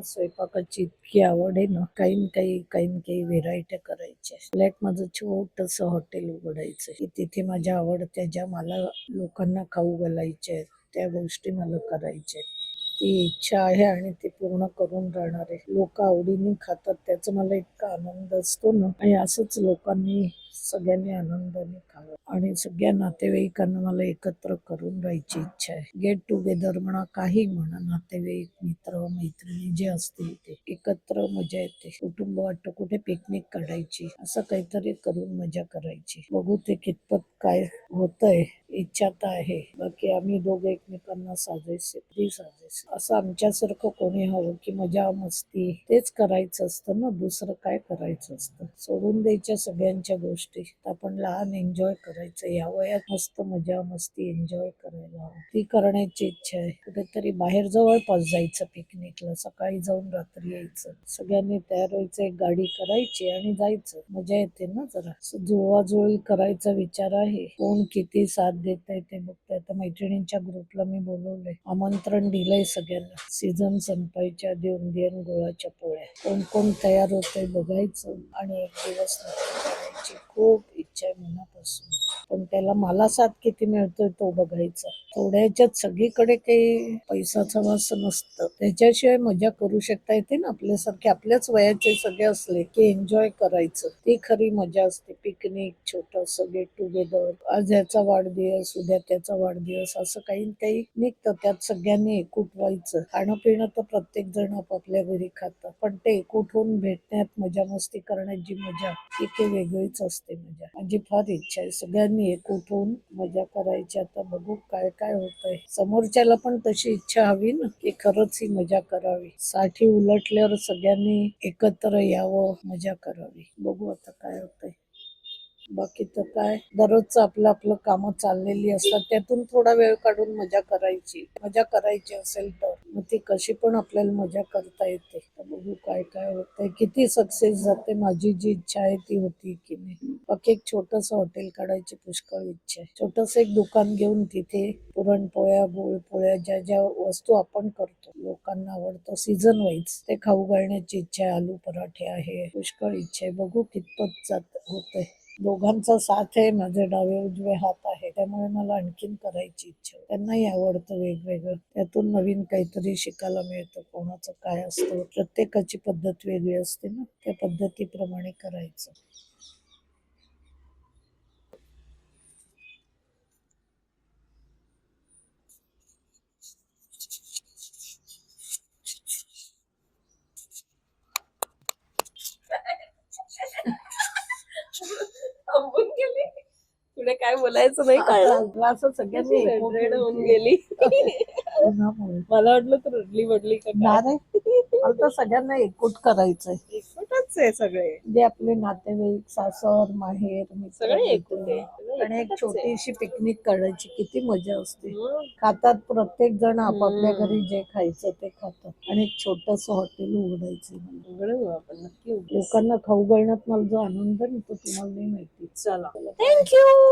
स्वयंपाकाची इतकी आवड आहे ना, काही व्हेरायट्या करायच्या. फ्लॅट माझं छोटंसं हॉटेल उघडायचं की तिथे माझ्या आवडत्या ज्या मला लोकांना खाऊ घालायच्या आहेत त्या गोष्टी मला करायच्या आहेत. ती इच्छा आहे आणि ती पूर्ण करून राहणार आहे. लोक आवडीने खातात त्याचा मला इतका आनंद असतो ना, आणि असंच लोकांनी सगळ्यांनी आनंदाने खावं आणि सगळ्या नातेवाईकांना मला एकत्र करून राहायची इच्छा आहे. गेट टुगेदर म्हणा, काही म्हणा, नातेवाईक, मित्र मैत्रिणी जे असतील ते एकत्र मजा येते. कुटुंब वाटतं कुठे पिकनिक काढायची, असं काहीतरी करून मजा करायची. बघू ते कितपत काय होतंय. इच्छा तर आहे. बाकी आम्ही दोघे एकमेकांना साजेसे असं आमच्यासारखं कोणी हवं की मजा मस्ती तेच करायचं असतं ना, दुसरं काय करायचं असतं. सोडून द्यायच्या सगळ्यांच्या गोष्टी. आपण लहान एन्जॉय करायचं. या वयात मस्त मजा मस्ती एन्जॉय करायला हवं. ती करण्याची इच्छा आहे. कुठेतरी बाहेर जवळपास जायचं पिकनिकला, सकाळी जाऊन रात्री यायचं. सगळ्यांनी तयार व्हायचं, एक गाडी करायची आणि जायचं. मजा येते ना जरा. जुळवाजुळवी करायचा विचार आहे. कोण किती साथ देत आहे ते बघताय. आता मैत्रिणींच्या ग्रुपला मी बोलवलंय, आमंत्रण दिलंय सगळ्यांना. सीझन संपायच्या आधी उंदियन गुळाच्या पोळ्या. कोण कोण तयार होतंय बघायचं आणि एक दिवस नक्की करायची खूप इच्छा आहे मनापासून. पण त्याला मला साथ किती मिळतोय तो बघायचा. थोड्या ह्याच्यात सगळीकडे काही पैसाचा वास नसतं. त्याच्याशिवाय मजा करू शकता येते ना. आपल्यासारखे आपल्याच वयाचे सगळे असले की एन्जॉय करायचं, ती खरी मजा असते. पिकनिक, छोटंसं गेट टुगेदर, आज ह्याचा वाढदिवस, उद्या त्याचा वाढदिवस, असं काही निघतं. त्यात सगळ्यांनी एकूट व्हायचं. खाणं पिणं तर प्रत्येक जण आपापल्या घरी खातात, पण ते एकूट होऊन भेटण्यात, मजा मस्ती करण्यात जी मजा, ती काही वेगळीच असते मजा. माझी फार इच्छा आहे सगळ्यांनी एकूट होऊन मजा करायची. आता बघू काय काय होतंय. समोरच्याला पण तशी इच्छा हवी ना की खरंच ही मजा करावी. 60 उलटल्यावर सगळ्यांनी एकत्र यावं, मजा करावी. बघू आता काय होतंय. बाकी तर काय, दररोजचं आपलं आपलं कामं चाललेली असतात, त्यातून थोडा वेळ काढून मजा करायची. मजा करायची असेल तर मग ती कशी पण आपल्याला मजा करता येते. तर बघू काय काय होतंय, किती सक्सेस जाते. माझी जी इच्छा आहे ती होती की नाही. बाकी एक छोटंसं हॉटेल काढायची पुष्कळ इच्छा आहे. छोटंसं एक दुकान घेऊन तिथे पुरणपोळ्या, गुळपोळ्या, ज्या ज्या वस्तू आपण करतो लोकांना आवडतं सीझन वाईज, ते खाऊ घालण्याची इच्छा आहे. आलू पराठे आहे, पुष्कळ इच्छा आहे. बघू कितपत जात होतंय. दोघांचा साथ आहे, माझे डावे उजवे हात आहे, त्यामुळे मला आणखीन करायची इच्छा आहे. त्यांनाही आवडतं वेगवेगळं, त्यातून नवीन काहीतरी शिकायला मिळतं. कोणाचं काय असतं, प्रत्येकाची पद्धत वेगळी असते ना, त्या पद्धतीप्रमाणे करायचं. थांबून गेली. पुढे काय बोलायचं नाही कळलं. असं सगळ्यांनी अशी एकूट रडरड होऊन व्हायची. गेली. उन्हामुळे मला वाटलं तर रडली बडली का काय. नाही, मला तर सगळ्यांना एकूट करायचंय. एकटच आहे सगळे. जे आपले नातेवाईक, सासर माहेर, मित्र सगळे एकूट मैत्रिणी, आहे. सगळे आणि एक एकटच आहे. छोटीशी पिकनिक काढायची, किती मजा असते. मग. खातात प्रत्येक जण आपापल्या हम्म. घरी जे खायचं ते खातात, आणि एक छोटस हॉटेल उघडायचं. उघडू आपण नक्की उघडू. लोकांना खाऊ घालण्यात मला जो आनंद आहे तो तुम्हाला नाही माहिती. चला, थँक्यू.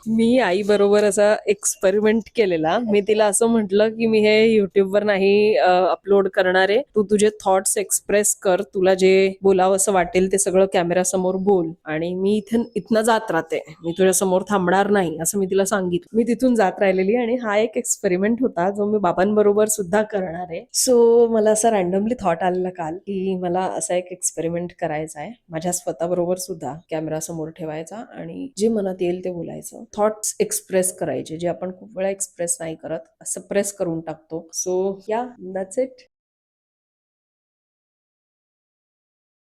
मी आई बरोबर असा एक्सपेरिमेंट केलेला. मी तिला असं म्हटलं की मी हे युट्यूब वर नाही अपलोड करणार आहे, तू तुझे थॉट्स एक्सप्रेस कर, तुला जे बोलावं असं वाटेल ते सगळं कॅमेरा समोर बोल, आणि मी इथनं जात राहते, मी तुझ्या समोर थांबणार नाही, असं मी तिला सांगितलं. मी तिथून जात राहिलेली, आणि हा एक एक्सपेरिमेंट होता जो मी बाबांबरोबर सुद्धा करणार आहे. सो मला असं रॅन्डमली थॉट आलेला काल की मला असा एक एक्सपेरिमेंट करायचा आहे, माझ्या स्वतःबरोबर सुद्धा कॅमेरा समोर ठेवायचा आणि जे मनात येईल ते बोलायचं, थॉट्स एक्सप्रेस करायचे जे आपण खूप वेळा एक्सप्रेस नाही करत, असं प्रेस करून टाकतो. सो या, दॅट्स इट.